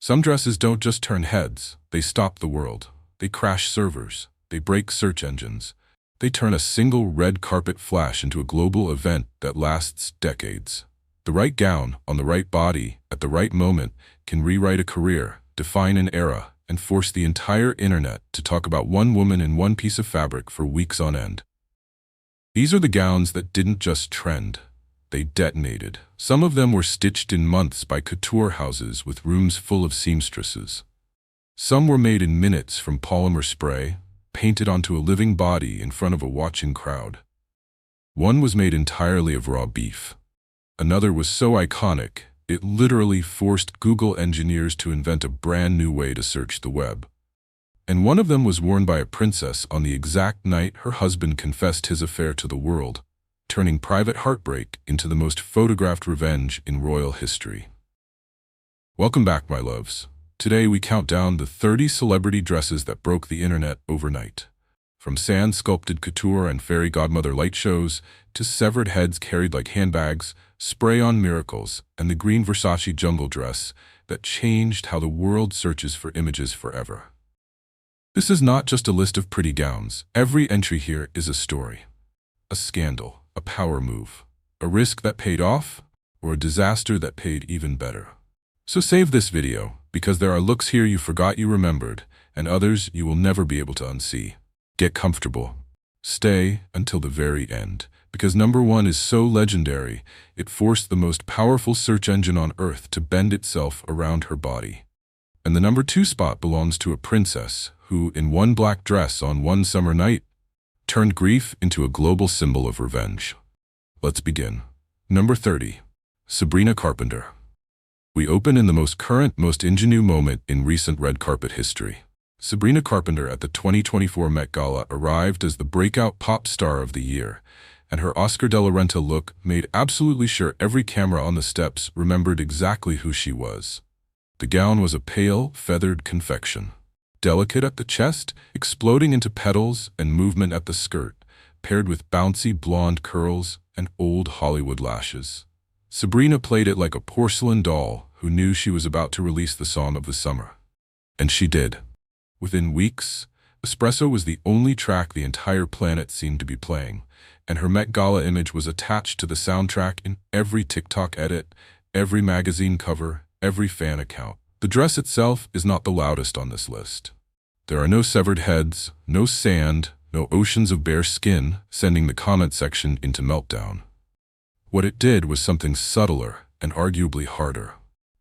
Some dresses don't just turn heads, they stop the world. They crash servers, they break search engines. They turn a single red carpet flash into a global event that lasts decades. The right gown, on the right body, at the right moment, can rewrite a career, define an era, and force the entire internet to talk about one woman in one piece of fabric for weeks on end. These are the gowns that didn't just trend. They detonated. Some of them were stitched in months by couture houses with rooms full of seamstresses. Some were made in minutes from polymer spray, painted onto a living body in front of a watching crowd. One was made entirely of raw beef. Another was so iconic, it literally forced Google engineers to invent a brand new way to search the web. And one of them was worn by a princess on the exact night her husband confessed his affair to the world, turning private heartbreak into the most photographed revenge in royal history. Welcome back, my loves. Today we count down the 30 celebrity dresses that broke the internet overnight. From sand-sculpted couture and fairy godmother light shows, to severed heads carried like handbags, spray-on miracles, and the green Versace jungle dress that changed how the world searches for images forever. This is not just a list of pretty gowns. Every entry here is a story. A scandal, a power move, a risk that paid off, or a disaster that paid even better. So save this video, because there are looks here you forgot you remembered, and others you will never be able to unsee. Get comfortable. Stay until the very end, because number one is so legendary, it forced the most powerful search engine on earth to bend itself around her body. And the number two spot belongs to a princess who, in one black dress on one summer night, turned grief into a global symbol of revenge. Let's begin. Number 30. Sabrina Carpenter. We open in the most current, most ingenue moment in recent red carpet history. Sabrina Carpenter at the 2024 Met Gala arrived as the breakout pop star of the year, and her Oscar de la Renta look made absolutely sure every camera on the steps remembered exactly who she was. The gown was a pale, feathered confection. Delicate at the chest, exploding into petals and movement at the skirt, paired with bouncy blonde curls and old Hollywood lashes. Sabrina played it like a porcelain doll who knew she was about to release the song of the summer. And she did. Within weeks, Espresso was the only track the entire planet seemed to be playing, and her Met Gala image was attached to the soundtrack in every TikTok edit, every magazine cover, every fan account. The dress itself is not the loudest on this list. There are no severed heads, no sand, no oceans of bare skin, sending the comment section into meltdown. What it did was something subtler and arguably harder.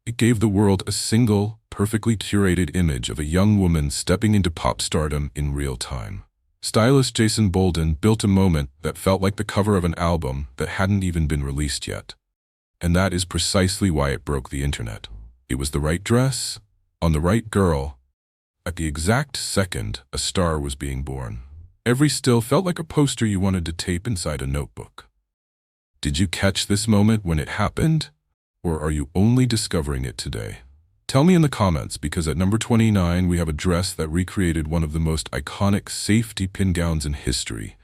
It gave the world a single, perfectly curated image of a young woman stepping into pop stardom in real time. Stylist Jason Bolden built a moment that felt like the cover of an album that hadn't even been released yet. And that is precisely why it broke the internet. It was the right dress, on the right girl. At the exact second, a star was being born. Every still felt like a poster you wanted to tape inside a notebook. Did you catch this moment when it happened? Or are you only discovering it today? Tell me in the comments, because at number 29 we have a dress that recreated one of the most iconic safety pin gowns in history,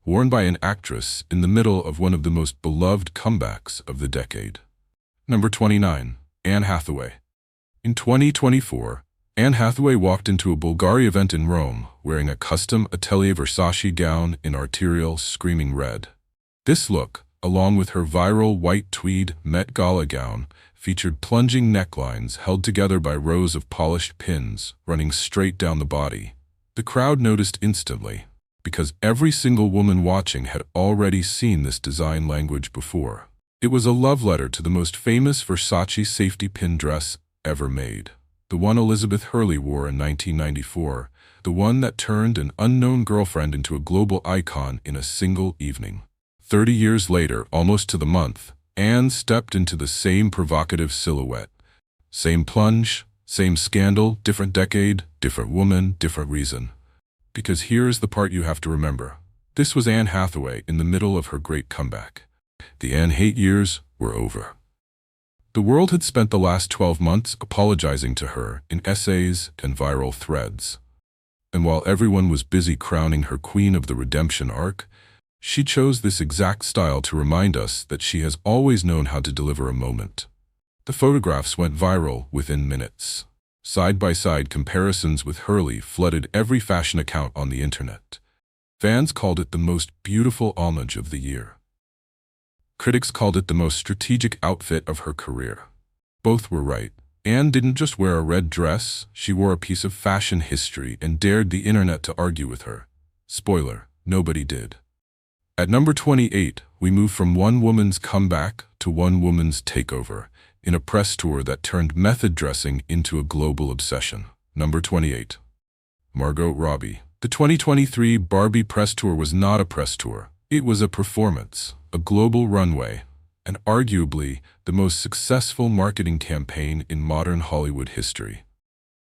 worn by an actress in the middle of one of the most beloved comebacks of the decade. Number 29. Anne Hathaway. In 2024, Anne Hathaway walked into a Bulgari event in Rome wearing a custom Atelier Versace gown in arterial, screaming red. This look, along with her viral white tweed Met Gala gown, featured plunging necklines held together by rows of polished pins running straight down the body. The crowd noticed instantly, because every single woman watching had already seen this design language before. It was a love letter to the most famous Versace safety pin dress ever made. The one Elizabeth Hurley wore in 1994, the one that turned an unknown girlfriend into a global icon in a single evening. 30 years later, almost to the month, Anne stepped into the same provocative silhouette. Same plunge, same scandal, different decade, different woman, different reason. Because here's the part you have to remember. This was Anne Hathaway in the middle of her great comeback. The Anne hate years were over. The world had spent the last 12 months apologizing to her in essays and viral threads. And while everyone was busy crowning her queen of the redemption arc, she chose this exact style to remind us that she has always known how to deliver a moment. The photographs went viral within minutes. Side-by-side comparisons with Hurley flooded every fashion account on the internet. Fans called it the most beautiful homage of the year. Critics called it the most strategic outfit of her career. Both were right. Anne didn't just wear a red dress, she wore a piece of fashion history and dared the internet to argue with her. Spoiler, nobody did. At number 28, we move from one woman's comeback to one woman's takeover, in a press tour that turned method dressing into a global obsession. Number 28. Margot Robbie. The 2023 Barbie press tour was not a press tour. It was a performance, a global runway, and arguably the most successful marketing campaign in modern Hollywood history.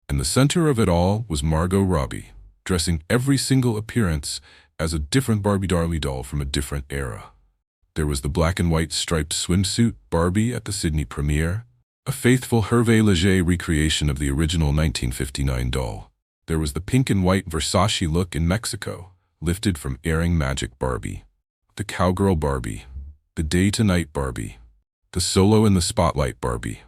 And the center of it all was Margot Robbie, dressing every single appearance as a different Barbie doll from a different era. There was the black and white striped swimsuit Barbie at the Sydney premiere, a faithful Hervé Leger recreation of the original 1959 doll. There was the pink and white Versace look in Mexico, lifted from Airing Magic Barbie, the Cowgirl Barbie, the Day-to-Night Barbie, the Solo in the Spotlight Barbie.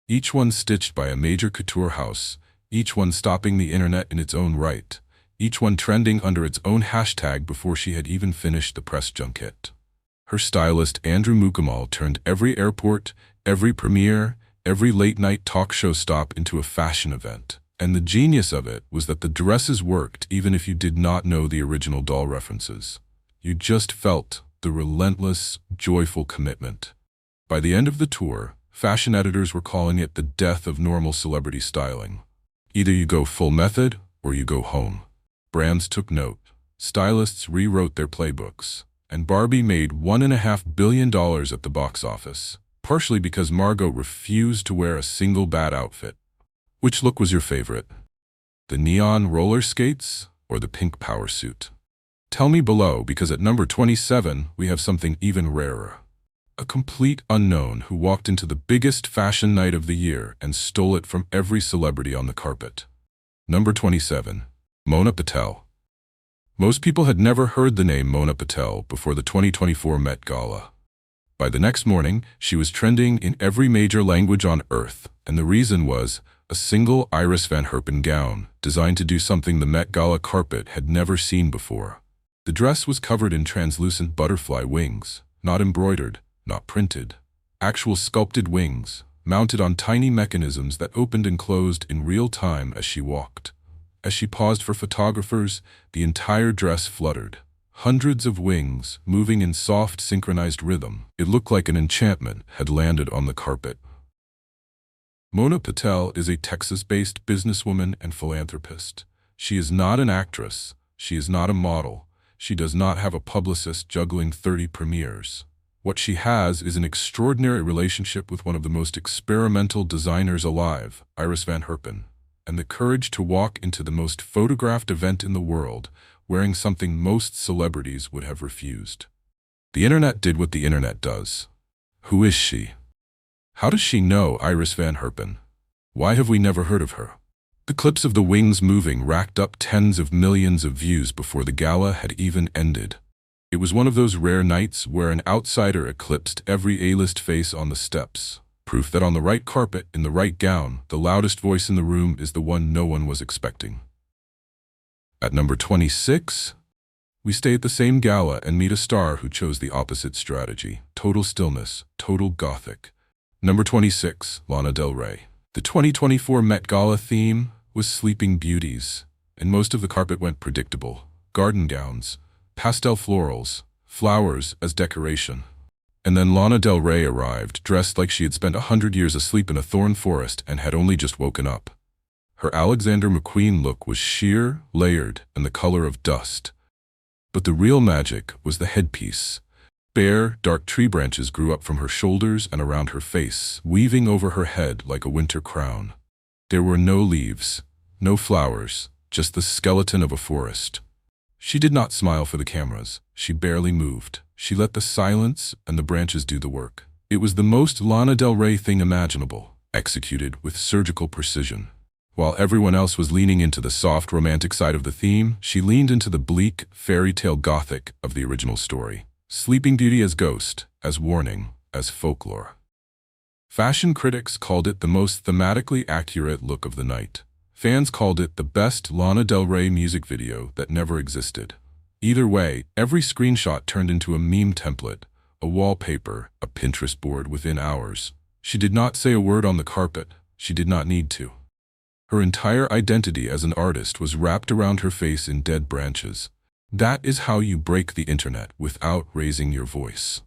Each one stitched by a major couture house, each one stopping the internet in its own right, each one trending under its own hashtag before she had even finished the press junket. Her stylist Andrew Mukamal turned every airport, every premiere, every late-night talk show stop into a fashion event. And the genius of it was that the dresses worked even if you did not know the original doll references. You just felt the relentless, joyful commitment. By the end of the tour, fashion editors were calling it the death of normal celebrity styling. Either you go full method or you go home. Brands took note. Stylists rewrote their playbooks. And Barbie made $1.5 billion at the box office, partially because Margot refused to wear a single bad outfit. Which look was your favorite? The neon roller skates or the pink power suit? Tell me below, because at number 27, we have something even rarer. A complete unknown who walked into the biggest fashion night of the year and stole it from every celebrity on the carpet. Number 27. Mona Patel. Most people had never heard the name Mona Patel before the 2024 Met Gala. By the next morning, she was trending in every major language on Earth, and the reason was a single Iris Van Herpen gown designed to do something the Met Gala carpet had never seen before. The dress was covered in translucent butterfly wings, not embroidered, not printed. Actual sculpted wings, mounted on tiny mechanisms that opened and closed in real time as she walked. As she paused for photographers, the entire dress fluttered. Hundreds of wings, moving in soft, synchronized rhythm. It looked like an enchantment had landed on the carpet. Mona Patel is a Texas-based businesswoman and philanthropist. She is not an actress. She is not a model. She does not have a publicist juggling 30 premieres. What she has is an extraordinary relationship with one of the most experimental designers alive, Iris Van Herpen, and the courage to walk into the most photographed event in the world, wearing something most celebrities would have refused. The internet did what the internet does. Who is she? How does she know Iris Van Herpen? Why have we never heard of her? The clips of the wings moving racked up tens of millions of views before the gala had even ended. It was one of those rare nights where an outsider eclipsed every A-list face on the steps. Proof that on the right carpet, in the right gown, the loudest voice in the room is the one no one was expecting. At number 26, we stay at the same gala and meet a star who chose the opposite strategy. Total stillness, total gothic. Number 26, Lana Del Rey. The 2024 Met Gala theme was Sleeping Beauties, and most of the carpet went predictable. Garden gowns, pastel florals, flowers as decoration. And then Lana Del Rey arrived, dressed like she had spent 100 years asleep in a thorn forest and had only just woken up. Her Alexander McQueen look was sheer, layered, and the color of dust. But the real magic was the headpiece. Bare, dark tree branches grew up from her shoulders and around her face, weaving over her head like a winter crown. There were no leaves, no flowers, just the skeleton of a forest. She did not smile for the cameras. She barely moved. She let the silence and the branches do the work. It was the most Lana Del Rey thing imaginable, executed with surgical precision. While everyone else was leaning into the soft, romantic side of the theme, she leaned into the bleak, fairy tale gothic of the original story. Sleeping Beauty as ghost, as warning, as folklore. Fashion critics called it the most thematically accurate look of the night. Fans called it the best Lana Del Rey music video that never existed. Either way, every screenshot turned into a meme template, a wallpaper, a Pinterest board within hours. She did not say a word on the carpet. She did not need to. Her entire identity as an artist was wrapped around her face in dead branches. That is how you break the internet without raising your voice.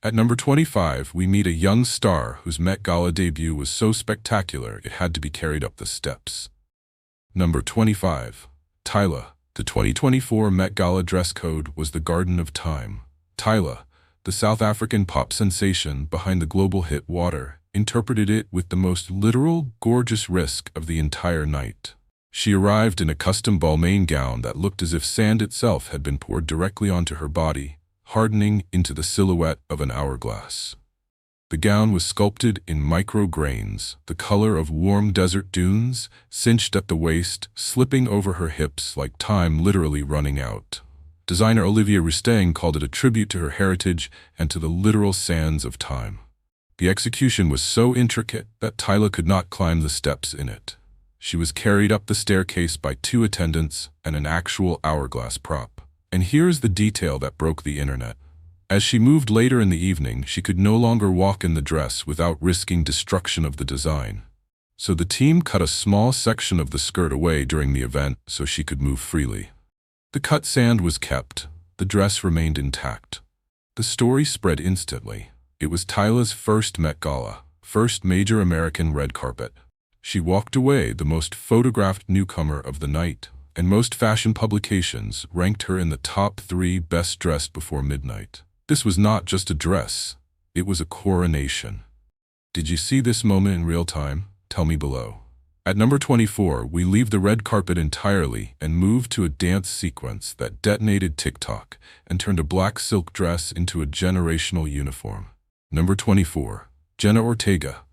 At number 25, we meet a young star whose Met Gala debut was so spectacular it had to be carried up the steps. Number 25. Tyla. The 2024 Met Gala dress code was the Garden of Time. Tyla, the South African pop sensation behind the global hit Water, interpreted it with the most literal, gorgeous risk of the entire night. She arrived in a custom Balmain gown that looked as if sand itself had been poured directly onto her body, hardening into the silhouette of an hourglass. The gown was sculpted in micro-grains, the color of warm desert dunes, cinched at the waist, slipping over her hips like time literally running out. Designer Olivier Rousteing called it a tribute to her heritage and to the literal sands of time. The execution was so intricate that Tyla could not climb the steps in it. She was carried up the staircase by 2 attendants and an actual hourglass prop. And here's the detail that broke the internet. As she moved later in the evening, she could no longer walk in the dress without risking destruction of the design. So the team cut a small section of the skirt away during the event so she could move freely. The cut sand was kept. The dress remained intact. The story spread instantly. It was Tyla's first Met Gala, first major American red carpet. She walked away the most photographed newcomer of the night, and most fashion publications ranked her in the top 3 best dressed before midnight. This was not just a dress, it was a coronation. Did you see this moment in real time? Tell me below. At number 24, we leave the red carpet entirely and move to a dance sequence that detonated TikTok and turned a black silk dress into a generational uniform. Number 24. Jenna Ortega.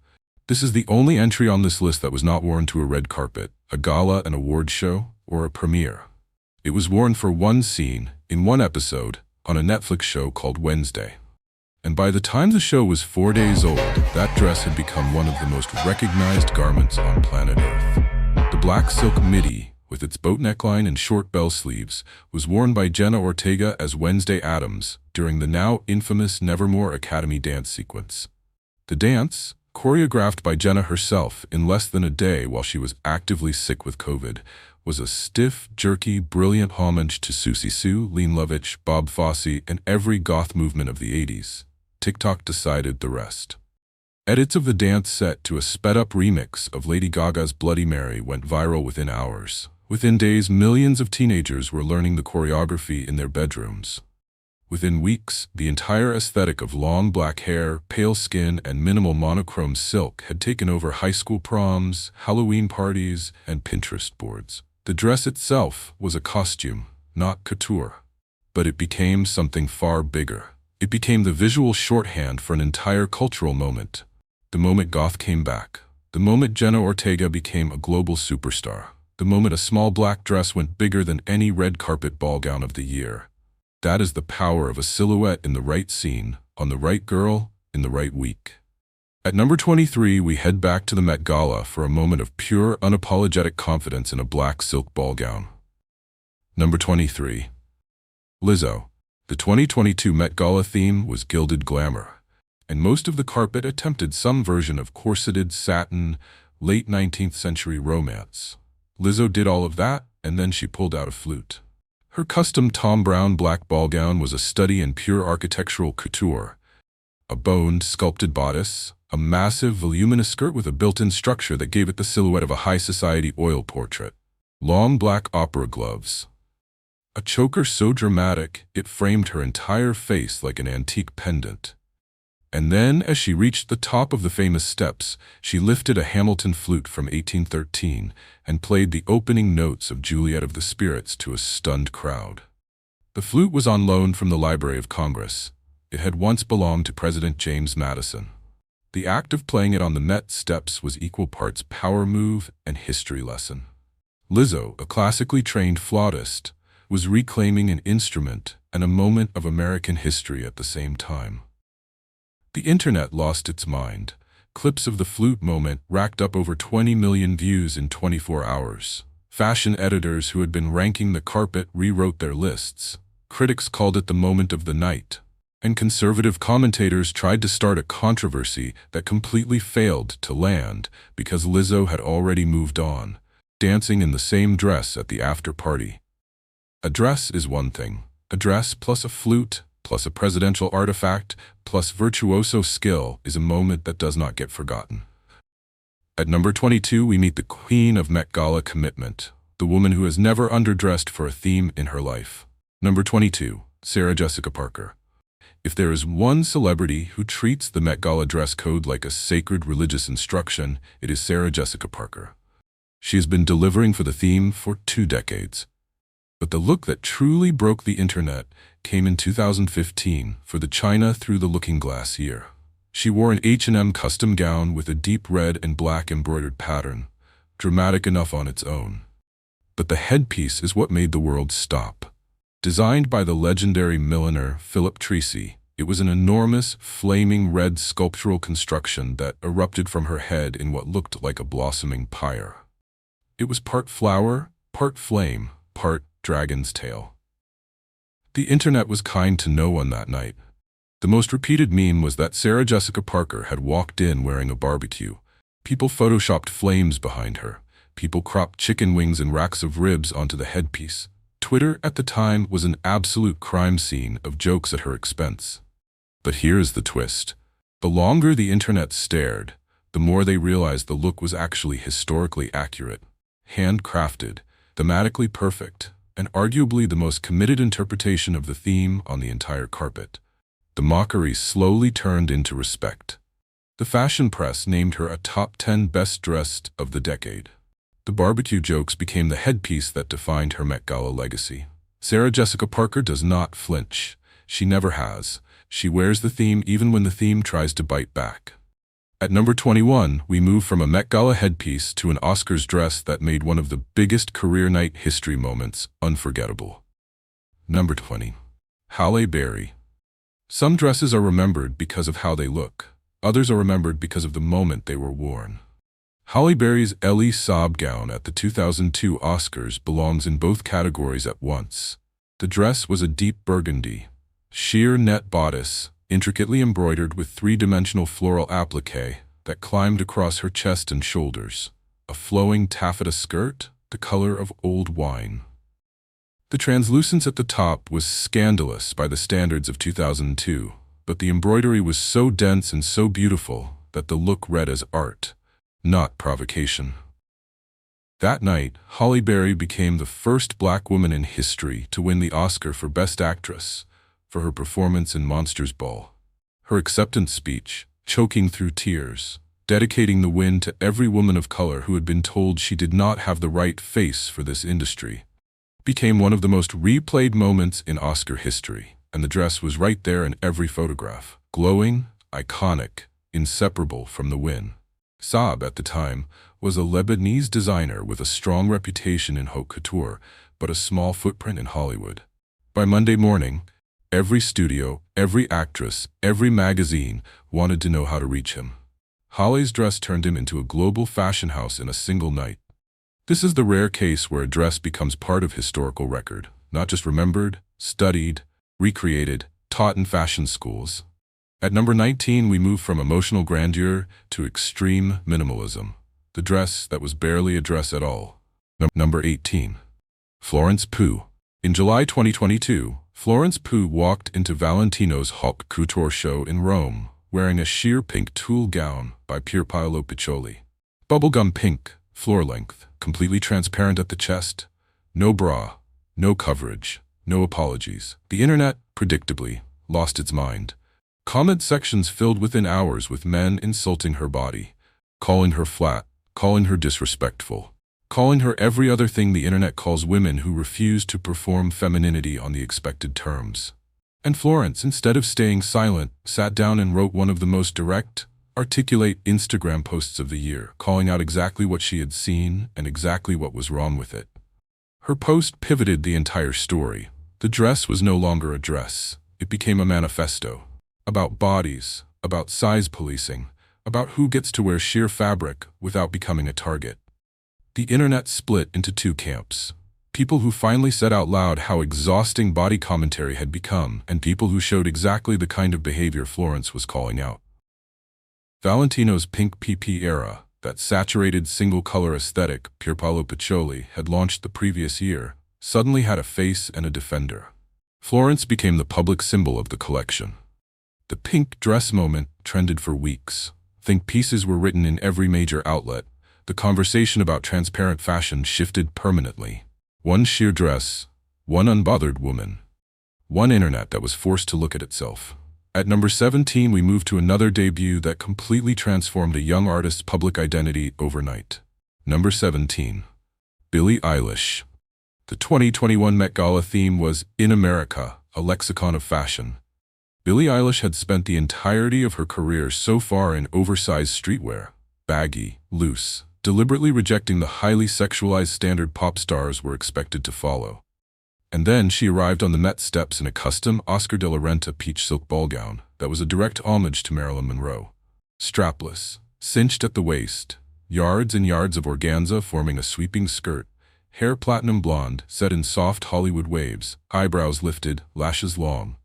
This is the only entry on this list that was not worn to a red carpet, a gala, an award show, or a premiere. It was worn for one scene, in one episode, on a Netflix show called Wednesday. And by the time the show was 4 days old, that dress had become one of the most recognized garments on planet Earth. The black silk midi, with its boat neckline and short bell sleeves, was worn by Jenna Ortega as Wednesday Addams during the now infamous Nevermore Academy dance sequence. The dance, choreographed by Jenna herself in less than a day while she was actively sick with COVID, was a stiff, jerky, brilliant homage to Susie Sue, Lean Lovitch, Bob Fosse, and every goth movement of the 80s. TikTok decided the rest. Edits of the dance set to a sped-up remix of Lady Gaga's Bloody Mary went viral within hours. Within days, millions of teenagers were learning the choreography in their bedrooms. Within weeks, the entire aesthetic of long black hair, pale skin, and minimal monochrome silk had taken over high school proms, Halloween parties, and Pinterest boards. The dress itself was a costume, not couture. But it became something far bigger. It became the visual shorthand for an entire cultural moment. The moment goth came back. The moment Jenna Ortega became a global superstar. The moment a small black dress went bigger than any red carpet ball gown of the year. That is the power of a silhouette in the right scene, on the right girl, in the right week. At number 23, we head back to the Met Gala for a moment of pure, unapologetic confidence in a black silk ball gown. Number 23. Lizzo. The 2022 Met Gala theme was gilded glamour, and most of the carpet attempted some version of corseted satin, late 19th century romance. Lizzo did all of that, and then she pulled out a flute. Her custom Tom Brown black ball gown was a study in pure architectural couture. A boned, sculpted bodice, a massive, voluminous skirt with a built-in structure that gave it the silhouette of a high society oil portrait. Long black opera gloves. A choker so dramatic, it framed her entire face like an antique pendant. And then, as she reached the top of the famous steps, she lifted a Hamilton flute from 1813 and played the opening notes of Juliet of the Spirits to a stunned crowd. The flute was on loan from the Library of Congress. It had once belonged to President James Madison. The act of playing it on the Met steps was equal parts power move and history lesson. Lizzo, a classically trained flautist, was reclaiming an instrument and a moment of American history at the same time. The internet lost its mind. Clips of the flute moment racked up over 20 million views in 24 hours. Fashion editors who had been ranking the carpet rewrote their lists. Critics called it the moment of the night. And conservative commentators tried to start a controversy that completely failed to land because Lizzo had already moved on, dancing in the same dress at the after-party. A dress is one thing. A dress plus a flute, plus a presidential artifact, plus virtuoso skill is a moment that does not get forgotten. At number 22, we meet the queen of Met Gala commitment, the woman who has never underdressed for a theme in her life. Number 22, Sarah Jessica Parker. If there is one celebrity who treats the Met Gala dress code like a sacred religious instruction, it is Sarah Jessica Parker. She has been delivering for the theme for 2 decades. But the look that truly broke the internet came in 2015 for the China Through the Looking Glass year. She wore an H&M custom gown with a deep red and black embroidered pattern, dramatic enough on its own. But the headpiece is what made the world stop. Designed by the legendary milliner Philip Treacy, it was an enormous, flaming red sculptural construction that erupted from her head in what looked like a blossoming pyre. It was part flower, part flame, part dragon's tail. The internet was kind to no one that night. The most repeated meme was that Sarah Jessica Parker had walked in wearing a barbecue. People photoshopped flames behind her. People cropped chicken wings and racks of ribs onto the headpiece. Twitter at the time was an absolute crime scene of jokes at her expense. But here's the twist. The longer the internet stared, the more they realized the look was actually historically accurate, handcrafted, thematically perfect, and arguably the most committed interpretation of the theme on the entire carpet. The mockery slowly turned into respect. The fashion press named her a top 10 best dressed of the decade. The barbecue jokes became the headpiece that defined her Met Gala legacy. Sarah Jessica Parker does not flinch. She never has. She wears the theme even when the theme tries to bite back. At number 21, we move from a Met Gala headpiece to an Oscars dress that made one of the biggest career night history moments unforgettable. Number 20. Halle Berry. Some dresses are remembered because of how they look. Others are remembered because of the moment they were worn. Halle Berry's Elie Saab gown at the 2002 Oscars belongs in both categories at once. The dress was a deep burgundy, sheer net bodice, intricately embroidered with 3-dimensional floral applique that climbed across her chest and shoulders, a flowing taffeta skirt, the color of old wine. The translucence at the top was scandalous by the standards of 2002, but the embroidery was so dense and so beautiful that the look read as art, not provocation. That night, Halle Berry became the first black woman in history to win the Oscar for Best Actress for her performance in Monsters Ball. Her acceptance speech, choking through tears, dedicating the win to every woman of color who had been told she did not have the right face for this industry, became one of the most replayed moments in Oscar history, and the dress was right there in every photograph, glowing, iconic, inseparable from the win. Saab, at the time, was a Lebanese designer with a strong reputation in haute couture, but a small footprint in Hollywood. By Monday morning, every studio, every actress, every magazine wanted to know how to reach him. Halle's dress turned him into a global fashion house in a single night. This is the rare case where a dress becomes part of historical record, not just remembered, studied, recreated, taught in fashion schools. At number 19, we move from emotional grandeur to extreme minimalism, the dress that was barely a dress at all. Number 18. Florence Pugh. In July 2022, Florence Pugh walked into Valentino's haute couture show in Rome, wearing a sheer pink tulle gown by Pierpaolo Piccioli. Bubblegum pink, floor-length, completely transparent at the chest, no bra, no coverage, no apologies. The internet, predictably, lost its mind. Comment sections filled within hours with men insulting her body, calling her flat, calling her disrespectful, calling her every other thing the internet calls women who refuse to perform femininity on the expected terms. And Florence, instead of staying silent, sat down and wrote one of the most direct, articulate Instagram posts of the year, calling out exactly what she had seen and exactly what was wrong with it. Her post pivoted the entire story. The dress was no longer a dress. It became a manifesto. About bodies, about size policing, about who gets to wear sheer fabric without becoming a target. The internet split into two camps. People who finally said out loud how exhausting body commentary had become, and people who showed exactly the kind of behavior Florence was calling out. Valentino's pink PP era, that saturated single-color aesthetic Pierpaolo Pacioli had launched the previous year, suddenly had a face and a defender. Florence became the public symbol of the collection. The pink dress moment trended for weeks. Think pieces were written in every major outlet. The conversation about transparent fashion shifted permanently. One sheer dress, one unbothered woman, one internet that was forced to look at itself. At number 17, we move to another debut that completely transformed a young artist's public identity overnight. Number 17. Billie Eilish. The 2021 Met Gala theme was In America, a lexicon of fashion. Billie Eilish had spent the entirety of her career so far in oversized streetwear, baggy, loose, deliberately rejecting the highly sexualized standard pop stars were expected to follow. And then she arrived on the Met steps in a custom Oscar de la Renta peach silk ball gown that was a direct homage to Marilyn Monroe. Strapless, cinched at the waist, yards and yards of organza forming a sweeping skirt, hair platinum blonde set in soft Hollywood waves, eyebrows lifted, lashes long.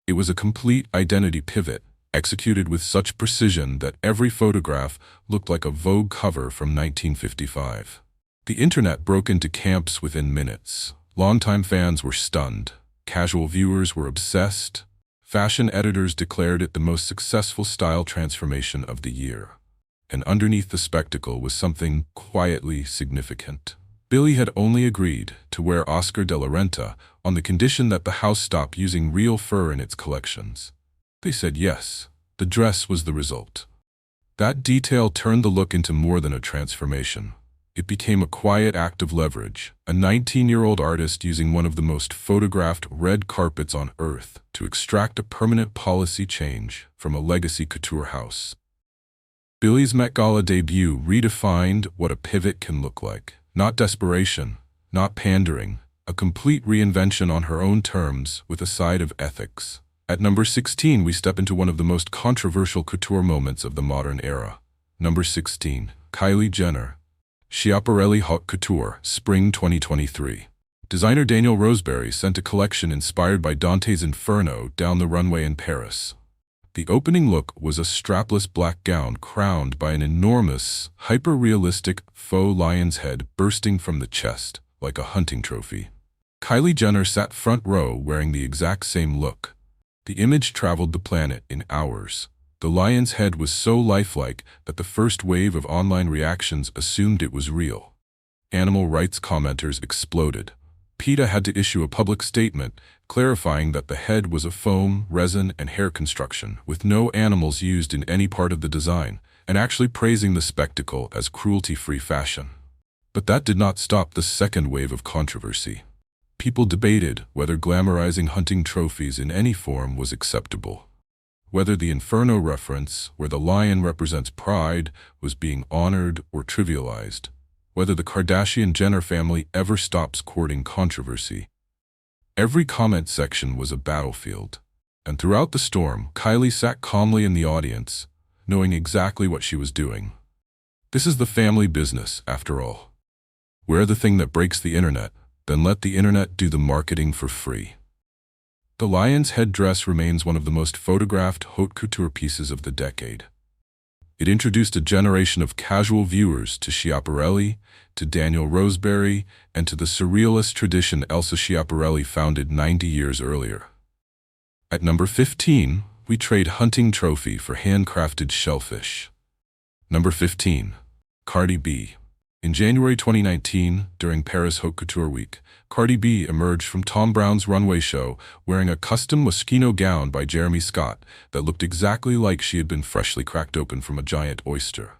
It was a complete identity pivot, executed with such precision that every photograph looked like a Vogue cover from 1955. The internet broke into camps within minutes. Longtime fans were stunned. Casual viewers were obsessed. Fashion editors declared it the most successful style transformation of the year. And underneath the spectacle was something quietly significant. Billie had only agreed to wear Oscar de la Renta on the condition that the house stop using real fur in its collections. They said yes. The dress was the result. That detail turned the look into more than a transformation. It became a quiet act of leverage, a 19-year-old artist using one of the most photographed red carpets on earth to extract a permanent policy change from a legacy couture house. Billie's Met Gala debut redefined what a pivot can look like. Not desperation, not pandering, a complete reinvention on her own terms with a side of ethics. At number 16, we step into one of the most controversial couture moments of the modern era. Number 16, Kylie Jenner. Schiaparelli Haute Couture, Spring 2023. Designer Daniel Roseberry sent a collection inspired by Dante's Inferno down the runway in Paris. The opening look was a strapless black gown crowned by an enormous, hyper-realistic faux lion's head bursting from the chest like a hunting trophy. Kylie Jenner sat front row wearing the exact same look. The image traveled the planet in hours. The lion's head was so lifelike that the first wave of online reactions assumed it was real. Animal rights commenters exploded. PETA had to issue a public statement clarifying that the head was a foam, resin, and hair construction, with no animals used in any part of the design, and actually praising the spectacle as cruelty-free fashion. But that did not stop the second wave of controversy. People debated whether glamorizing hunting trophies in any form was acceptable. Whether the Inferno reference, where the lion represents pride, was being honored or trivialized. Whether the Kardashian-Jenner family ever stops courting controversy. Every comment section was a battlefield. And throughout the storm, Kylie sat calmly in the audience, knowing exactly what she was doing. This is the family business, after all. Wear the thing that breaks the internet, then let the internet do the marketing for free. The lion's head dress remains one of the most photographed haute couture pieces of the decade. It introduced a generation of casual viewers to Schiaparelli, to Daniel Roseberry, and to the surrealist tradition Elsa Schiaparelli founded 90 years earlier. At number 15, we trade hunting trophy for handcrafted shellfish. Number 15. Cardi B. In January 2019, during Paris Haute Couture Week, Cardi B emerged from Thom Browne's runway show wearing a custom Moschino gown by Jeremy Scott that looked exactly like she had been freshly cracked open from a giant oyster.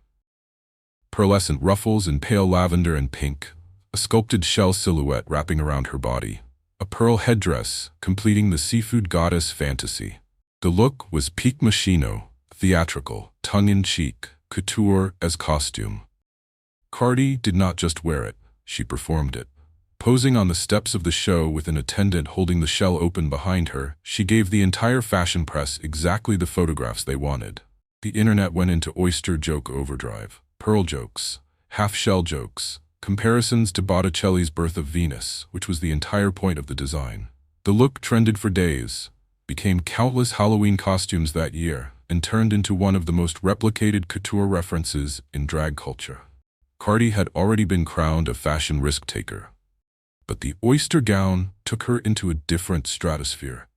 Pearlescent ruffles in pale lavender and pink, a sculpted shell silhouette wrapping around her body, a pearl headdress completing the seafood goddess fantasy. The look was peak Moschino, theatrical, tongue-in-cheek, couture as costume. Cardi did not just wear it, she performed it. Posing on the steps of the show with an attendant holding the shell open behind her, she gave the entire fashion press exactly the photographs they wanted. The internet went into oyster joke overdrive, pearl jokes, half-shell jokes, comparisons to Botticelli's Birth of Venus, which was the entire point of the design. The look trended for days, became countless Halloween costumes that year, and turned into one of the most replicated couture references in drag culture. Cardi had already been crowned a fashion risk-taker, but the oyster gown took her into a different stratosphere.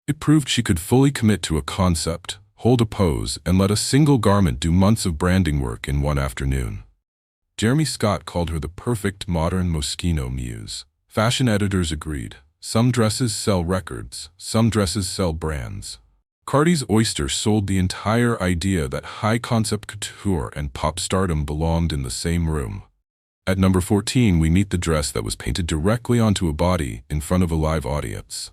It proved she could fully commit to a concept, hold a pose, and let a single garment do months of branding work in one afternoon. Jeremy Scott called her the perfect modern Moschino muse. Fashion editors agreed. Some dresses sell records, some dresses sell brands. Cardi's oyster sold the entire idea that high-concept couture and pop stardom belonged in the same room. At number 14, we meet the dress that was painted directly onto a body in front of a live audience.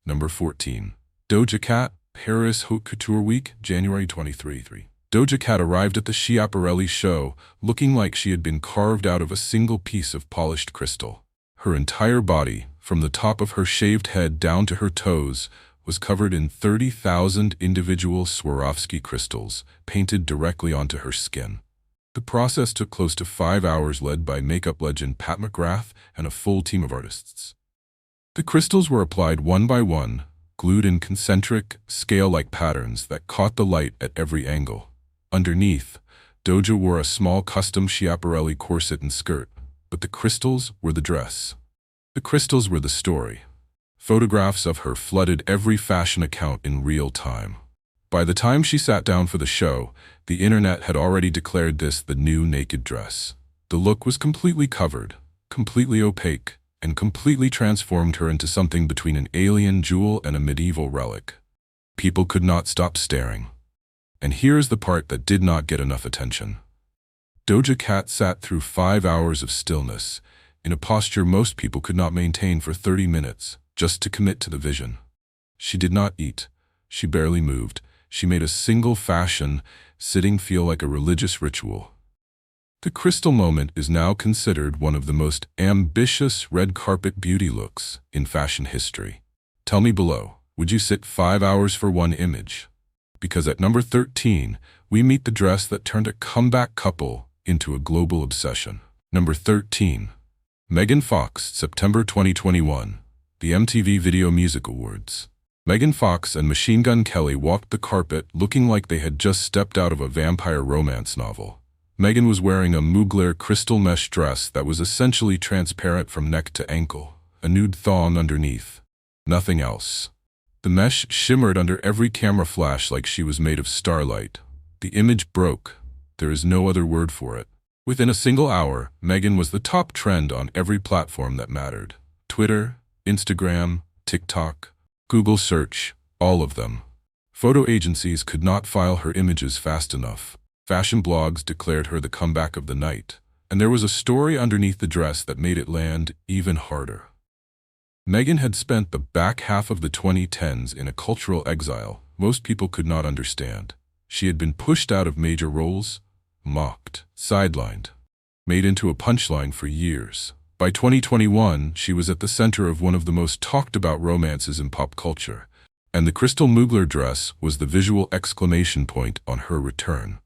Number 14. Doja Cat, Paris Haute Couture Week, January 23. Doja Cat arrived at the Schiaparelli show looking like she had been carved out of a single piece of polished crystal. Her entire body, from the top of her shaved head down to her toes, was covered in 30,000 individual Swarovski crystals painted directly onto her skin. The process took close to 5 hours, led by makeup legend Pat McGrath and a full team of artists. The crystals were applied one by one, glued in concentric, scale-like patterns that caught the light at every angle. Underneath, Doja wore a small custom Schiaparelli corset and skirt, but the crystals were the dress. The crystals were the story. Photographs of her flooded every fashion account in real time. By the time she sat down for the show, the internet had already declared this the new naked dress. The look was completely covered, completely opaque, and completely transformed her into something between an alien jewel and a medieval relic. People could not stop staring. And here's the part that did not get enough attention. Doja Cat sat through 5 hours of stillness, in a posture most people could not maintain for 30 minutes, just to commit to the vision. She did not eat. She barely moved. She made a single fashion sitting feel like a religious ritual. The crystal moment is now considered one of the most ambitious red carpet beauty looks in fashion history. Tell me below, would you sit 5 hours for one image? Because at number 13, we meet the dress that turned a comeback couple into a global obsession. Number 13. Megan Fox, September 2021. The MTV Video Music Awards. Megan Fox and Machine Gun Kelly walked the carpet looking like they had just stepped out of a vampire romance novel. Megan was wearing a Mugler crystal mesh dress that was essentially transparent from neck to ankle, a nude thong underneath. Nothing else. The mesh shimmered under every camera flash like she was made of starlight. The image broke. There is no other word for it. Within a single hour, Megan was the top trend on every platform that mattered. Twitter, Instagram, TikTok, Google search, all of them. Photo agencies could not file her images fast enough. Fashion blogs declared her the comeback of the night. And there was a story underneath the dress that made it land even harder. Megan had spent the back half of the 2010s in a cultural exile most people could not understand. She had been pushed out of major roles, mocked, sidelined, made into a punchline for years. By 2021, she was at the center of one of the most talked-about romances in pop culture, and the crystal Mugler dress was the visual exclamation point on her return.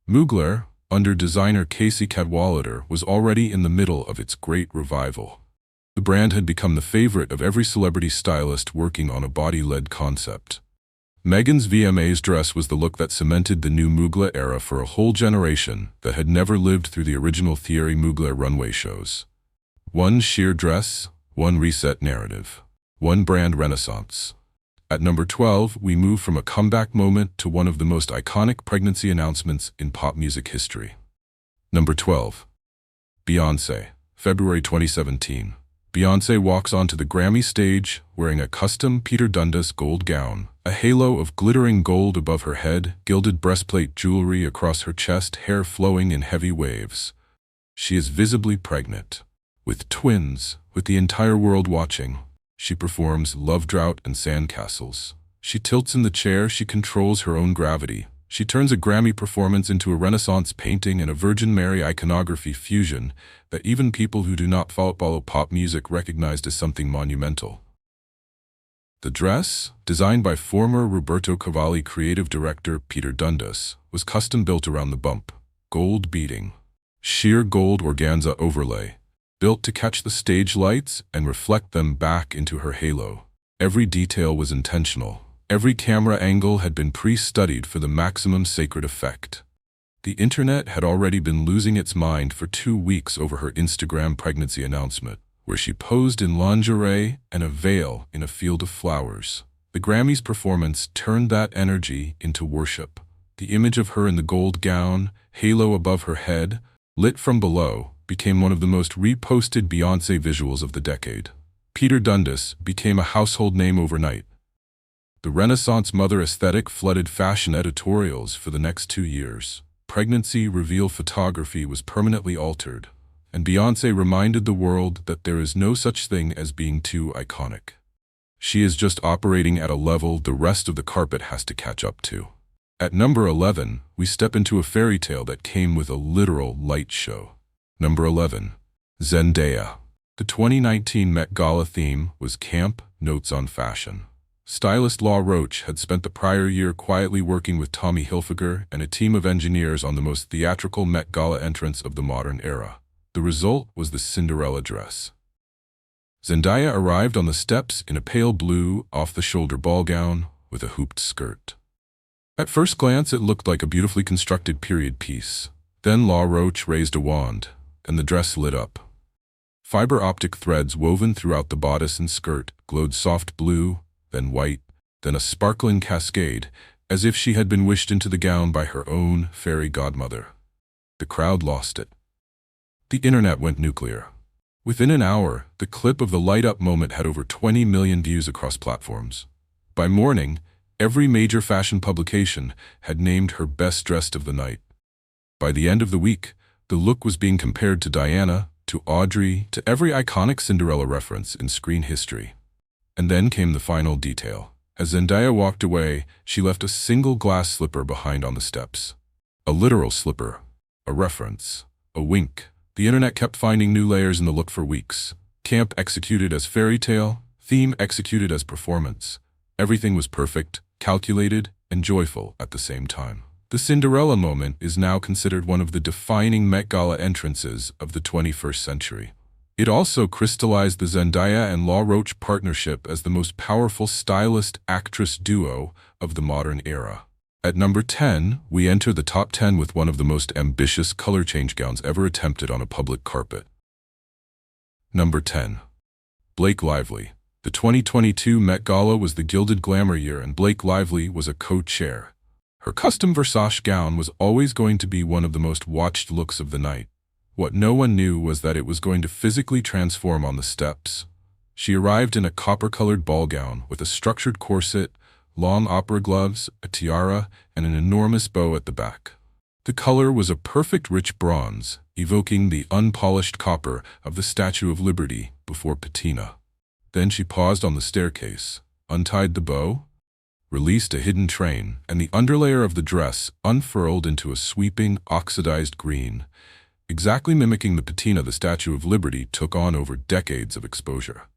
Mugler, under designer Casey Cadwallader, was already in the middle of its great revival. The brand had become the favorite of every celebrity stylist working on a body-led concept. Megan's VMA's dress was the look that cemented the new Mugler era for a whole generation that had never lived through the original Thierry Mugler runway shows. One sheer dress, one reset narrative, one brand renaissance. At number 12, we move from a comeback moment to one of the most iconic pregnancy announcements in pop music history. Number 12. Beyoncé, February 2017. Beyoncé walks onto the Grammy stage wearing a custom Peter Dundas gold gown, a halo of glittering gold above her head, gilded breastplate jewelry across her chest, hair flowing in heavy waves. She is visibly pregnant. With twins, with the entire world watching, she performs Love Drought and Sandcastles. She tilts in the chair, she controls her own gravity. She turns a Grammy performance into a Renaissance painting and a Virgin Mary iconography fusion that even people who do not follow pop music recognized as something monumental. The dress, designed by former Roberto Cavalli creative director Peter Dundas, was custom-built around the bump, gold beading, sheer gold organza overlay, built to catch the stage lights and reflect them back into her halo. Every detail was intentional. Every camera angle had been pre-studied for the maximum sacred effect. The internet had already been losing its mind for 2 weeks over her Instagram pregnancy announcement, where she posed in lingerie and a veil in a field of flowers. The Grammys performance turned that energy into worship. The image of her in the gold gown, halo above her head, lit from below, became one of the most reposted Beyoncé visuals of the decade. Peter Dundas became a household name overnight. The Renaissance mother aesthetic flooded fashion editorials for the next 2 years. Pregnancy reveal photography was permanently altered, and Beyoncé reminded the world that there is no such thing as being too iconic. She is just operating at a level the rest of the carpet has to catch up to. At number 11, we step into a fairy tale that came with a literal light show. Number 11. Zendaya. The 2019 Met Gala theme was Camp Notes on Fashion. Stylist Law Roach had spent the prior year quietly working with Tommy Hilfiger and a team of engineers on the most theatrical Met Gala entrance of the modern era. The result was the Cinderella dress. Zendaya arrived on the steps in a pale blue, off-the-shoulder ball gown with a hooped skirt. At first glance, it looked like a beautifully constructed period piece. Then Law Roach raised a wand, and the dress lit up. Fiber optic threads woven throughout the bodice and skirt glowed soft blue, then white, then a sparkling cascade, as if she had been wished into the gown by her own fairy godmother. The crowd lost it. The internet went nuclear. Within an hour, the clip of the light-up moment had over 20 million views across platforms. By morning, every major fashion publication had named her best dressed of the night. By the end of the week, the look was being compared to Diana, to Audrey, to every iconic Cinderella reference in screen history. And then came the final detail. As Zendaya walked away, she left a single glass slipper behind on the steps. A literal slipper, a reference, a wink. The internet kept finding new layers in the look for weeks. Camp executed as fairy tale, theme executed as performance. Everything was perfect, calculated, and joyful at the same time. The Cinderella moment is now considered one of the defining Met Gala entrances of the 21st century. It also crystallized the Zendaya and Law Roach partnership as the most powerful stylist-actress duo of the modern era. At number 10, we enter the top 10 with one of the most ambitious color change gowns ever attempted on a public carpet. Number 10. Blake Lively. The 2022 Met Gala was the gilded glamour year, and Blake Lively was a co-chair. Her custom Versace gown was always going to be one of the most watched looks of the night. What no one knew was that it was going to physically transform on the steps. She arrived in a copper-colored ball gown with a structured corset, long opera gloves, a tiara, and an enormous bow at the back. The color was a perfect rich bronze, evoking the unpolished copper of the Statue of Liberty before patina. Then she paused on the staircase, untied the bow, released a hidden train, and the underlayer of the dress unfurled into a sweeping, oxidized green, exactly mimicking the patina the Statue of Liberty took on over decades of exposure.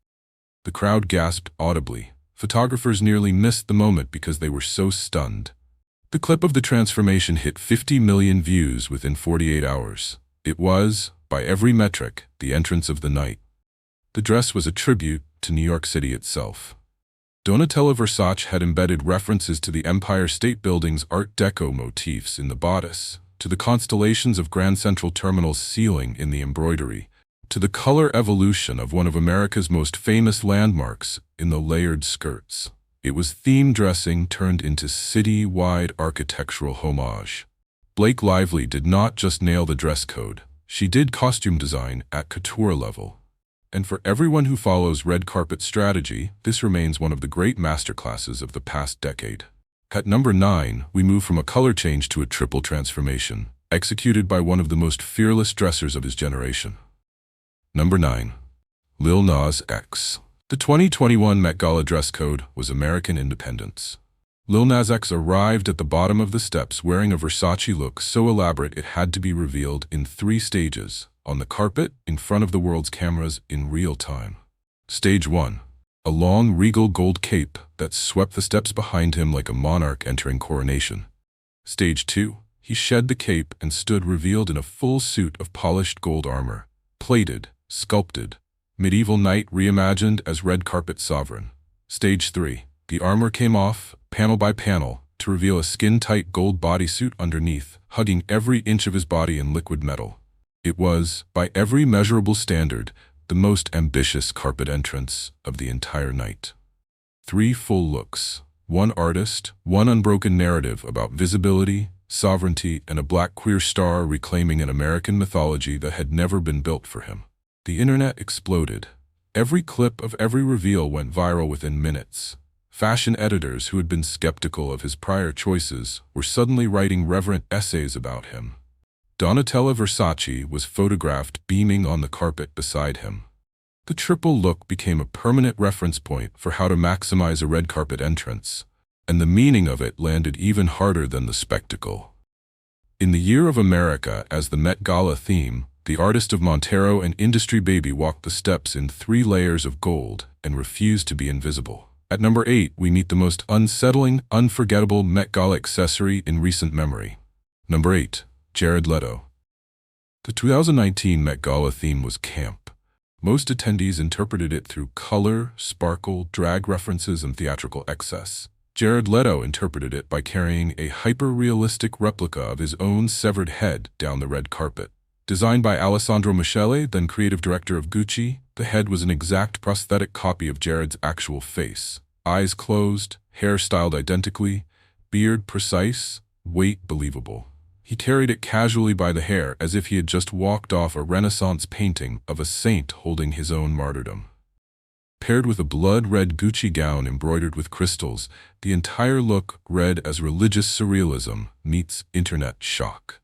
The crowd gasped audibly. Photographers nearly missed the moment because they were so stunned. The clip of the transformation hit 50 million views within 48 hours. It was, by every metric, the entrance of the night. The dress was a tribute to New York City itself. Donatella Versace had embedded references to the Empire State Building's Art Deco motifs in the bodice, to the constellations of Grand Central Terminal's ceiling in the embroidery, to the color evolution of one of America's most famous landmarks in the layered skirts. It was theme dressing turned into city-wide architectural homage. Blake Lively did not just nail the dress code, she did costume design at couture level. And for everyone who follows red carpet strategy, this remains one of the great masterclasses of the past decade. At number 9, we move from a color change to a triple transformation, executed by one of the most fearless dressers of his generation. Number 9. Lil Nas X. The 2021 Met Gala dress code was American Independence. Lil Nas X arrived at the bottom of the steps wearing a Versace look so elaborate it had to be revealed in 3 stages, on the carpet, in front of the world's cameras, in real time. Stage 1. a long, regal gold cape that swept the steps behind him like a monarch entering coronation. Stage 2. He shed the cape and stood revealed in a full suit of polished gold armor, plated, sculpted, medieval knight reimagined as red carpet sovereign. Stage 3. The armor came off, panel by panel, to reveal a skin-tight gold bodysuit underneath, hugging every inch of his body in liquid metal. It was, by every measurable standard, the most ambitious carpet entrance of the entire night. 3 full looks, 1 artist, 1 unbroken narrative about visibility, sovereignty, and a black queer star reclaiming an American mythology that had never been built for him. The internet exploded. Every clip of every reveal went viral within minutes. Fashion editors who had been skeptical of his prior choices were suddenly writing reverent essays about him. Donatella Versace was photographed beaming on the carpet beside him. The triple look became a permanent reference point for how to maximize a red carpet entrance, and the meaning of it landed even harder than the spectacle. In the Year of America as the Met Gala theme, the artist of Montero and industry baby walked the steps in 3 layers of gold and refused to be invisible. At number 8, we meet the most unsettling, unforgettable Met Gala accessory in recent memory. Number 8. Jared Leto. The 2019 Met Gala theme was camp. Most attendees interpreted it through color, sparkle, drag references, and theatrical excess. Jared Leto interpreted it by carrying a hyper-realistic replica of his own severed head down the red carpet. Designed by Alessandro Michele, then creative director of Gucci, the head was an exact prosthetic copy of Jared's actual face. Eyes closed, hair styled identically, beard precise, weight believable. He carried it casually by the hair as if he had just walked off a Renaissance painting of a saint holding his own martyrdom. Paired with a blood-red Gucci gown embroidered with crystals, the entire look read as religious surrealism meets internet shock.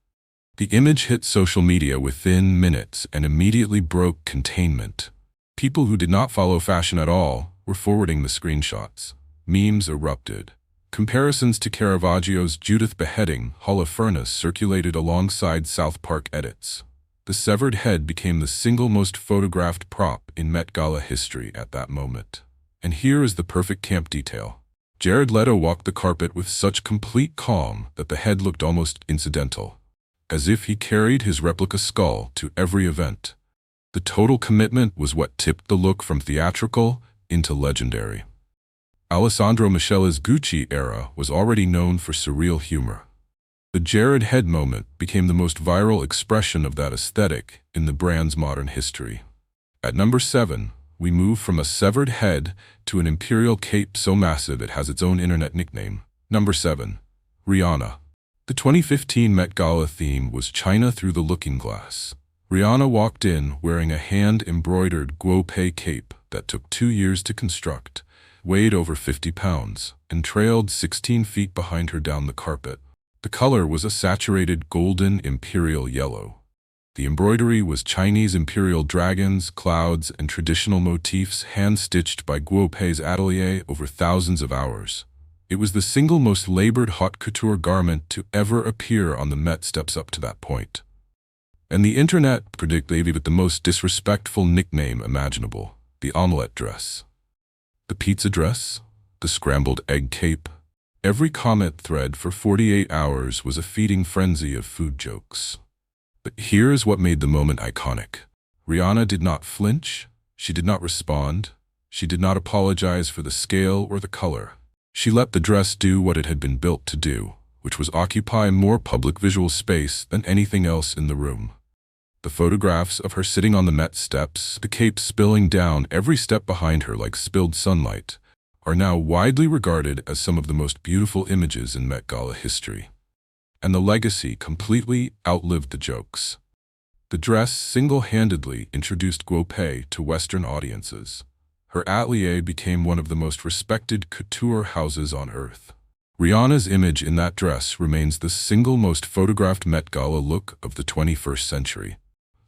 The image hit social media within minutes and immediately broke containment. People who did not follow fashion at all were forwarding the screenshots. Memes erupted. Comparisons to Caravaggio's Judith beheading Holofernes circulated alongside South Park edits. The severed head became the single most photographed prop in Met Gala history at that moment. And here is the perfect camp detail. Jared Leto walked the carpet with such complete calm that the head looked almost incidental, as if he carried his replica skull to every event. The total commitment was what tipped the look from theatrical into legendary. Alessandro Michele's Gucci era was already known for surreal humor. The Jared head moment became the most viral expression of that aesthetic in the brand's modern history. At number 7, we move from a severed head to an imperial cape so massive it has its own internet nickname. Number 7. Rihanna. The 2015 Met Gala theme was China through the looking glass. Rihanna walked in wearing a hand-embroidered guo-pei cape that took 2 years to construct, weighed over 50 pounds, and trailed 16 feet behind her down the carpet. The color was a saturated golden imperial yellow. The embroidery was Chinese imperial dragons, clouds, and traditional motifs hand-stitched by Guo-pei's atelier over thousands of hours. It was the single most labored haute couture garment to ever appear on the Met steps up to that point. And the internet predicted it the most disrespectful nickname imaginable, the omelette dress. The pizza dress? The scrambled egg cape? Every comment thread for 48 hours was a feeding frenzy of food jokes. But here is what made the moment iconic. Rihanna did not flinch, she did not respond, she did not apologize for the scale or the color. She let the dress do what it had been built to do, which was occupy more public visual space than anything else in the room. The photographs of her sitting on the Met steps, the cape spilling down every step behind her like spilled sunlight, are now widely regarded as some of the most beautiful images in Met Gala history. And the legacy completely outlived the jokes. The dress single-handedly introduced Guo-pei to Western audiences. Her atelier became one of the most respected couture houses on earth. Rihanna's image in that dress remains the single most photographed Met Gala look of the 21st century.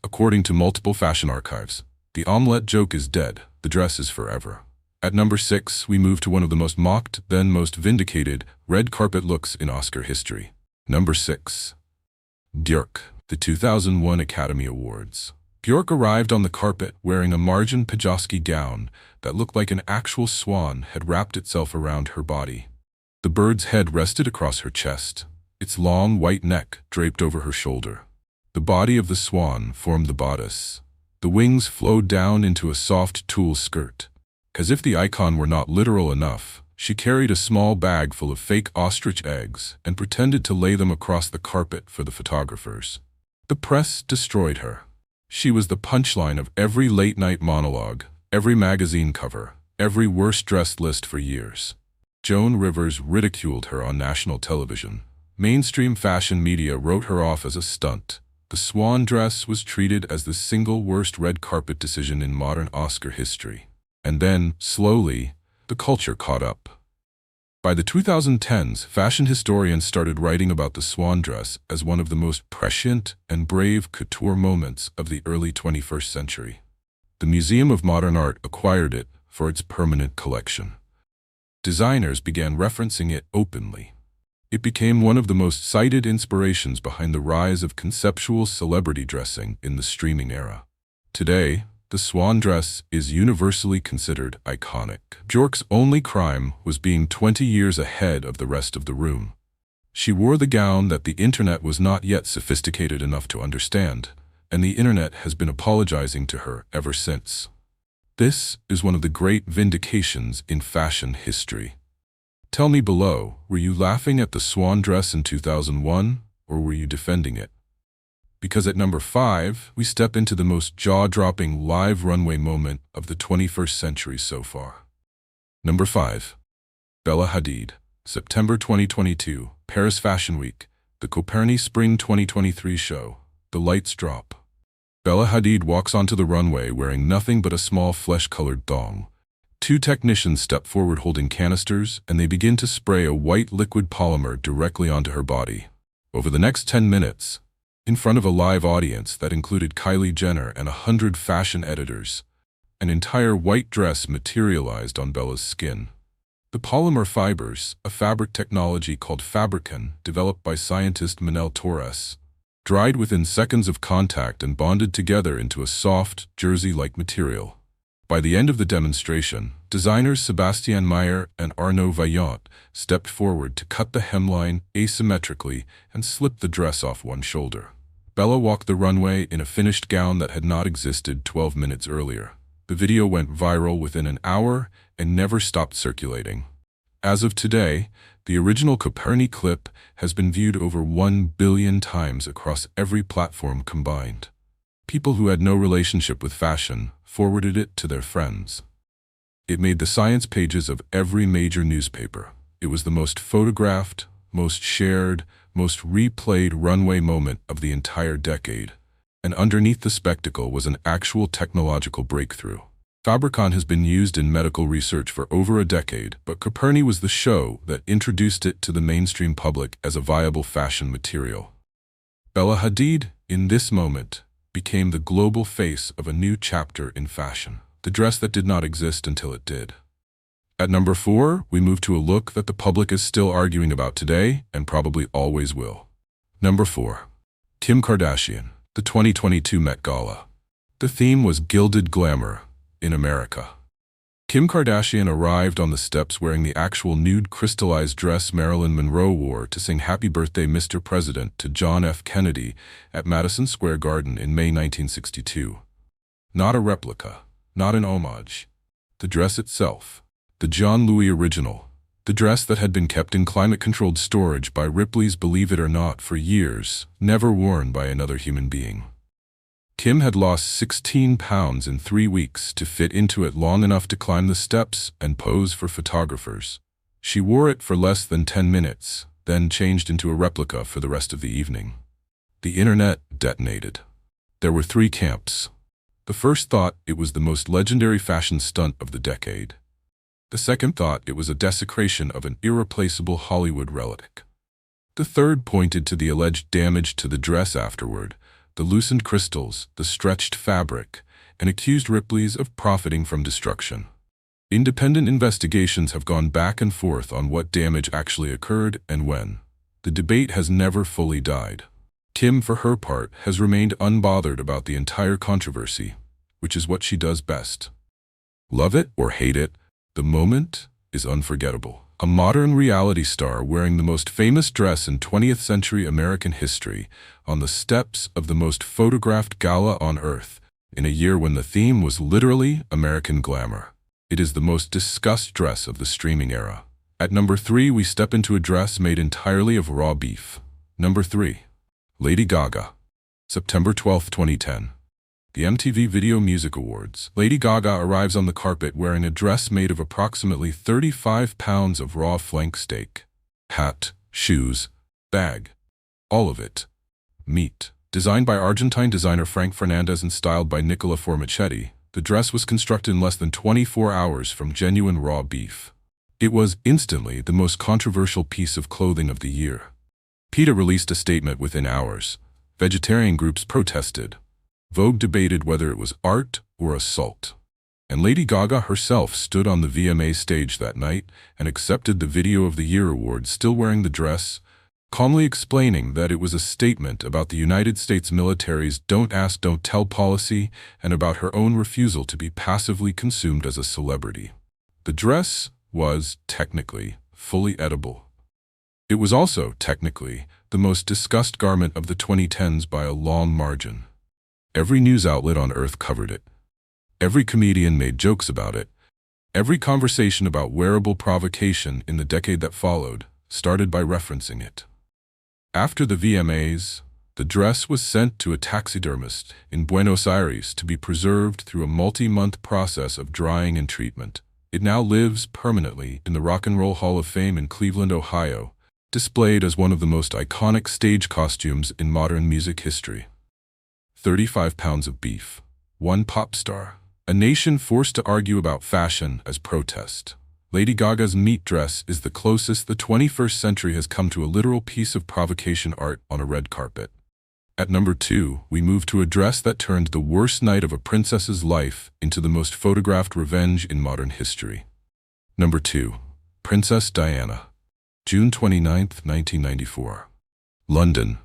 According to multiple fashion archives, the omelette joke is dead, the dress is forever. At number 6, we move to one of the most mocked, then most vindicated, red carpet looks in Oscar history. Number 6. Björk, the 2001 Academy Awards. Björk arrived on the carpet wearing a margin pajoski gown that looked like an actual swan had wrapped itself around her body. The bird's head rested across her chest, its long white neck draped over her shoulder. The body of the swan formed the bodice. The wings flowed down into a soft tulle skirt. As if the icon were not literal enough, she carried a small bag full of fake ostrich eggs and pretended to lay them across the carpet for the photographers. The press destroyed her. She was the punchline of every late-night monologue, every magazine cover, every worst-dressed list for years. Joan Rivers ridiculed her on national television. Mainstream fashion media wrote her off as a stunt. The swan dress was treated as the single worst red carpet decision in modern Oscar history. And then, slowly, the culture caught up. By the 2010s, fashion historians started writing about the swan dress as one of the most prescient and brave couture moments of the early 21st century. The Museum of Modern Art acquired it for its permanent collection. Designers began referencing it openly. It became one of the most cited inspirations behind the rise of conceptual celebrity dressing in the streaming era. Today, the swan dress is universally considered iconic. Björk's only crime was being 20 years ahead of the rest of the room. She wore the gown that the internet was not yet sophisticated enough to understand, and the internet has been apologizing to her ever since. This is one of the great vindications in fashion history. Tell me below, were you laughing at the swan dress in 2001, or were you defending it? Because at number 5, we step into the most jaw-dropping live runway moment of the 21st century so far. Number 5. Bella Hadid. September 2022, Paris Fashion Week, the Coperni Spring 2023 show. The lights drop. Bella Hadid walks onto the runway wearing nothing but a small flesh-colored thong. Two technicians step forward holding canisters, and they begin to spray a white liquid polymer directly onto her body. Over the next 10 minutes, in front of a live audience that included Kylie Jenner and 100 fashion editors, an entire white dress materialized on Bella's skin. The polymer fibers, a fabric technology called Fabricant, developed by scientist Manel Torres, dried within seconds of contact and bonded together into a soft, jersey-like material. By the end of the demonstration, designers Sébastien Meyer and Arnaud Vaillant stepped forward to cut the hemline asymmetrically and slip the dress off one shoulder. Bella walked the runway in a finished gown that had not existed 12 minutes earlier. The video went viral within an hour and never stopped circulating. As of today, the original Coperni clip has been viewed over 1 billion times across every platform combined. People who had no relationship with fashion forwarded it to their friends. It made the science pages of every major newspaper. It was the most photographed, most shared, most replayed runway moment of the entire decade. And underneath the spectacle was an actual technological breakthrough. Fabricant has been used in medical research for over a decade, but Coperni was the show that introduced it to the mainstream public as a viable fashion material. Bella Hadid, in this moment, became the global face of a new chapter in fashion, the dress that did not exist until it did. At number 4, we move to a look that the public is still arguing about today and probably always will. Number 4. Kim Kardashian, the 2022 Met Gala. The theme was Gilded Glamour in America. Kim Kardashian arrived on the steps wearing the actual nude crystallized dress Marilyn Monroe wore to sing Happy Birthday, Mr. President to John F. Kennedy at Madison Square Garden in May 1962. Not a replica, not an homage. The dress itself, the John Louis original, the dress that had been kept in climate-controlled storage by Ripley's Believe It or Not for years, never worn by another human being. Kim had lost 16 pounds in 3 weeks to fit into it long enough to climb the steps and pose for photographers. She wore it for less than 10 minutes, then changed into a replica for the rest of the evening. The internet detonated. There were 3 camps. The first thought it was the most legendary fashion stunt of the decade. The second thought it was a desecration of an irreplaceable Hollywood relic. The third pointed to the alleged damage to the dress afterward, the loosened crystals, the stretched fabric, and accused Ripley's of profiting from destruction. Independent investigations have gone back and forth on what damage actually occurred and when. The debate has never fully died. Kim, for her part, has remained unbothered about the entire controversy, which is what she does best. Love it or hate it, the moment is unforgettable. A modern reality star wearing the most famous dress in 20th century American history on the steps of the most photographed gala on earth in a year when the theme was literally American glamour. It is the most discussed dress of the streaming era. At number 3, we step into a dress made entirely of raw beef. Number 3. Lady Gaga. September 12, 2010. The MTV Video Music Awards. Lady Gaga arrives on the carpet wearing a dress made of approximately 35 pounds of raw flank steak. Hat, shoes, bag. All of it. Meat. Designed by Argentine designer Frank Fernandez and styled by Nicola Formichetti, the dress was constructed in less than 24 hours from genuine raw beef. It was instantly the most controversial piece of clothing of the year. PETA released a statement within hours. Vegetarian groups protested. Vogue debated whether it was art or assault. And Lady Gaga herself stood on the VMA stage that night and accepted the Video of the Year award still wearing the dress, calmly explaining that it was a statement about the United States military's don't ask, don't tell policy and about her own refusal to be passively consumed as a celebrity. The dress was, technically, fully edible. It was also, technically, the most discussed garment of the 2010s by a long margin. Every news outlet on earth covered it. Every comedian made jokes about it. Every conversation about wearable provocation in the decade that followed started by referencing it. After the VMAs, the dress was sent to a taxidermist in Buenos Aires to be preserved through a multi-month process of drying and treatment. It now lives permanently in the Rock and Roll Hall of Fame in Cleveland, Ohio, displayed as one of the most iconic stage costumes in modern music history. 35 pounds of beef. One pop star. A nation forced to argue about fashion as protest. Lady Gaga's meat dress is the closest the 21st century has come to a literal piece of provocation art on a red carpet. At number 2, we move to a dress that turned the worst night of a princess's life into the most photographed revenge in modern history. Number 2. Princess Diana. June 29, 1994. London.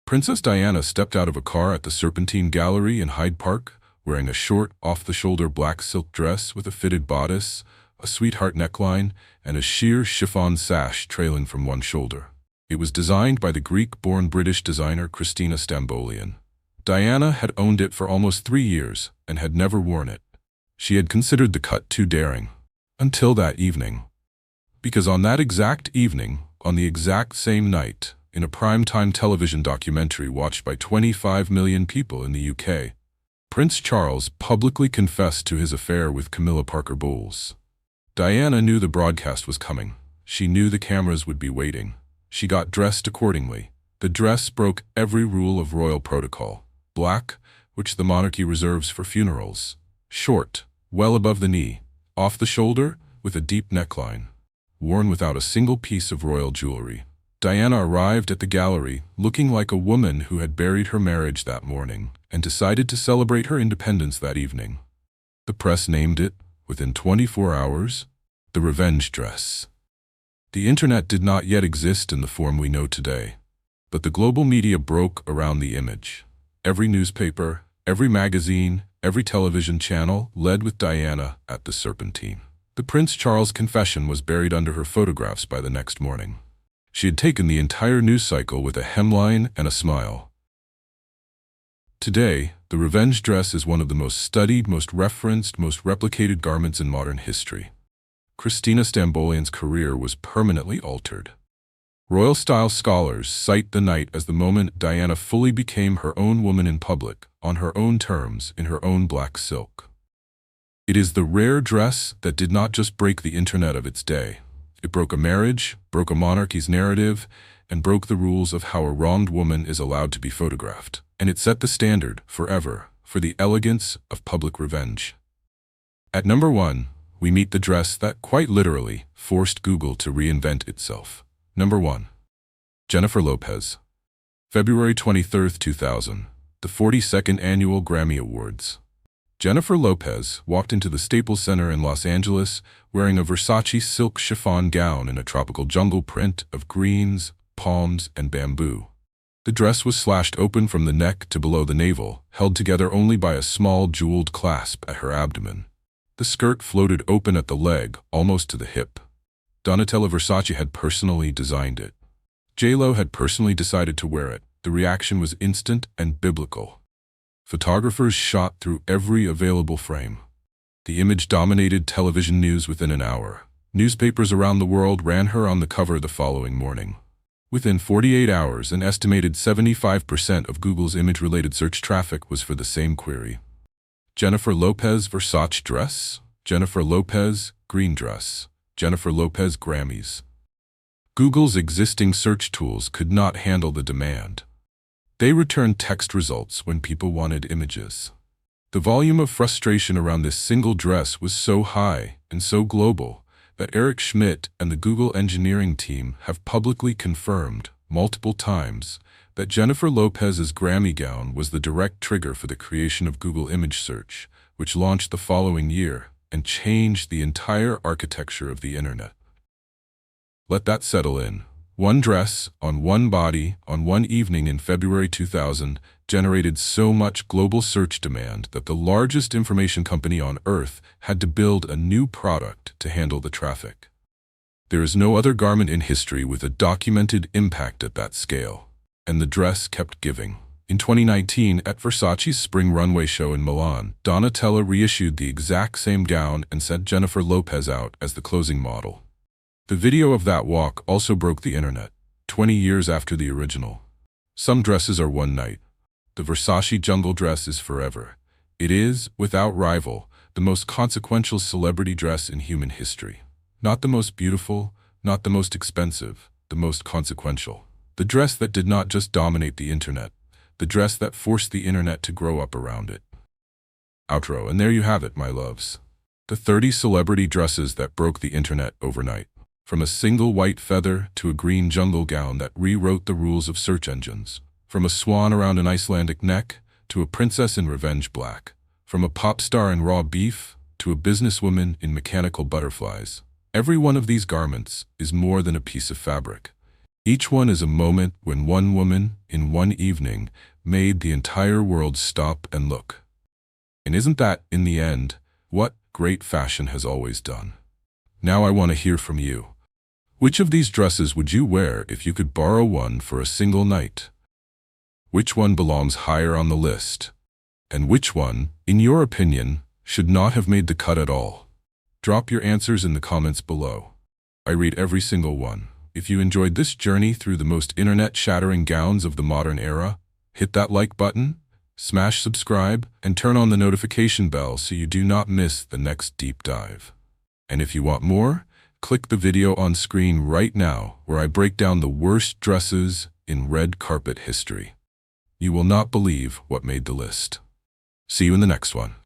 Princess Diana stepped out of a car at the Serpentine Gallery in Hyde Park, wearing a short, off-the-shoulder black silk dress with a fitted bodice, a sweetheart neckline, and a sheer chiffon sash trailing from one shoulder. It was designed by the Greek-born British designer Christina Stambolian. Diana had owned it for almost 3 years and had never worn it. She had considered the cut too daring. Until that evening. Because on that exact evening, on the exact same night, in a prime-time television documentary watched by 25 million people in the UK, Prince Charles publicly confessed to his affair with Camilla Parker Bowles. Diana knew the broadcast was coming. She knew the cameras would be waiting. She got dressed accordingly. The dress broke every rule of royal protocol. Black, which the monarchy reserves for funerals. Short, well above the knee. Off the shoulder, with a deep neckline. Worn without a single piece of royal jewelry. Diana arrived at the gallery looking like a woman who had buried her marriage that morning and decided to celebrate her independence that evening. The press named it, within 24 hours, the revenge dress. The internet did not yet exist in the form we know today, but the global media broke around the image. Every newspaper, every magazine, every television channel led with Diana at the Serpentine. The Prince Charles confession was buried under her photographs by the next morning. She had taken the entire news cycle with a hemline and a smile. Today, the revenge dress is one of the most studied, most referenced, most replicated garments in modern history. Christina Stambolian's career was permanently altered. Royal style scholars cite the night as the moment Diana fully became her own woman in public, on her own terms, in her own black silk. It is the rare dress that did not just break the internet of its day. It broke a marriage, broke a monarchy's narrative, and broke the rules of how a wronged woman is allowed to be photographed. And it set the standard, forever, for the elegance of public revenge. At number 1, we meet the dress that, quite literally, forced Google to reinvent itself. Number 1. Jennifer Lopez. February 23, 2000. The 42nd Annual Grammy Awards. Jennifer Lopez walked into the Staples Center in Los Angeles wearing a Versace silk chiffon gown in a tropical jungle print of greens, palms, and bamboo. The dress was slashed open from the neck to below the navel, held together only by a small jeweled clasp at her abdomen. The skirt floated open at the leg, almost to the hip. Donatella Versace had personally designed it. J.Lo had personally decided to wear it. The reaction was instant and biblical. Photographers shot through every available frame. The image dominated television news within an hour. Newspapers around the world ran her on the cover the following morning. Within 48 hours, an estimated 75% of Google's image-related search traffic was for the same query. Jennifer Lopez Versace dress? Jennifer Lopez green dress? Jennifer Lopez Grammys? Google's existing search tools could not handle the demand. They returned text results when people wanted images. The volume of frustration around this single dress was so high and so global that Eric Schmidt and the Google engineering team have publicly confirmed multiple times that Jennifer Lopez's Grammy gown was the direct trigger for the creation of Google Image Search, which launched the following year and changed the entire architecture of the internet. Let that settle in. One dress, on one body, on one evening in February 2000, generated so much global search demand that the largest information company on Earth had to build a new product to handle the traffic. There is no other garment in history with a documented impact at that scale. And the dress kept giving. In 2019, at Versace's spring runway show in Milan, Donatella reissued the exact same gown and sent Jennifer Lopez out as the closing model. The video of that walk also broke the internet, 20 years after the original. Some dresses are one night. The Versace jungle dress is forever. It is, without rival, the most consequential celebrity dress in human history. Not the most beautiful, not the most expensive, the most consequential. The dress that did not just dominate the internet, the dress that forced the internet to grow up around it. Outro, and there you have it, my loves. The 30 celebrity dresses that broke the internet overnight. From a single white feather to a green jungle gown that rewrote the rules of search engines. From a swan around an Icelandic neck to a princess in revenge black. From a pop star in raw beef to a businesswoman in mechanical butterflies. Every one of these garments is more than a piece of fabric. Each one is a moment when one woman, in one evening, made the entire world stop and look. And isn't that, in the end, what great fashion has always done? Now I want to hear from you. Which of these dresses would you wear if you could borrow one for a single night? Which one belongs higher on the list? And which one, in your opinion, should not have made the cut at all? Drop your answers in the comments below. I read every single one. If you enjoyed this journey through the most internet-shattering gowns of the modern era, hit that like button, smash subscribe, and turn on the notification bell so you do not miss the next deep dive. And if you want more, click the video on screen right now where I break down the worst dresses in red carpet history. You will not believe what made the list. See you in the next one.